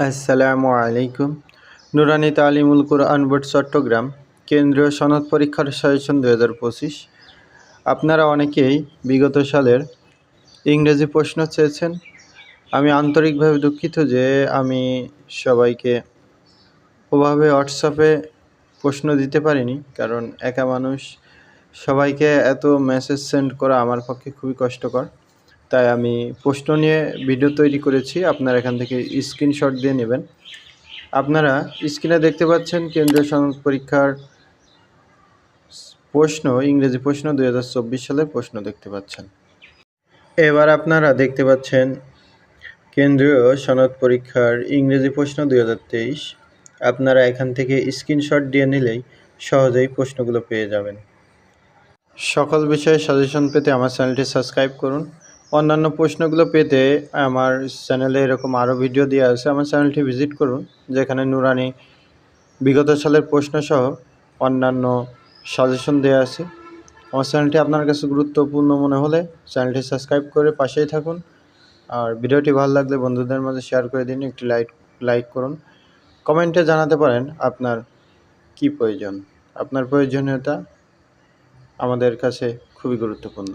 আসসালামু আলাইকুম। নুরানি তালিমুল কুরআন বোর্ড চট্টগ্রাম কেন্দ্রীয় সনদ পরীক্ষার সাজেশন 2025। আপনারা অনেকেই বিগত সালের ইংরেজি প্রশ্ন চেয়েছেন। আমি আন্তরিকভাবে দুঃখিত যে আমি সবাইকে ওভাবে হোয়াটসঅ্যাপে প্রশ্ন দিতে পারিনি, কারণ একা মানুষ, সবাইকে এত মেসেজ সেন্ড করা আমার পক্ষে খুবই কষ্টকর। তাই আমি প্রশ্ন নিয়ে ভিডিও তৈরি করেছি, আপনারা এখান থেকে স্ক্রিনশট দিয়ে নেবেন। আপনারা স্ক্রিনে দেখতে পাচ্ছেন কেন্দ্রীয় সনদ পরীক্ষার প্রশ্ন, ইংরেজি প্রশ্ন 2024 সালের প্রশ্ন দেখতে পাচ্ছেন। এবার আপনারা দেখতে পাচ্ছেন কেন্দ্রীয় সনদ পরীক্ষার ইংরেজি প্রশ্ন 2023। আপনারা এখান থেকে স্ক্রিনশট দিয়ে নিলেই সহজেই প্রশ্নগুলো পেয়ে যাবেন। সকল বিষয়ে সাজেশন পেতে আমার চ্যানেলটি সাবস্ক্রাইব করুন। অন্যান্য প্রশ্নগুলো পেতে আমার চ্যানেলে এরকম আরও ভিডিও দেওয়া আছে, আমার চ্যানেলটি ভিজিট করুন, যেখানে নুরানি বিগত সালের প্রশ্নসহ অন্যান্য সাজেশন দেওয়া আছে। আমার চ্যানেলটি আপনার কাছে গুরুত্বপূর্ণ মনে হলে চ্যানেলটি সাবস্ক্রাইব করে পাশেই থাকুন। আর ভিডিওটি ভালো লাগলে বন্ধুদের মাঝে শেয়ার করে দিন, একটি লাইক করুন। কমেন্টে জানাতে পারেন আপনার কি প্রয়োজন। আপনার প্রয়োজনীয়তা আমাদের কাছে খুবই গুরুত্বপূর্ণ।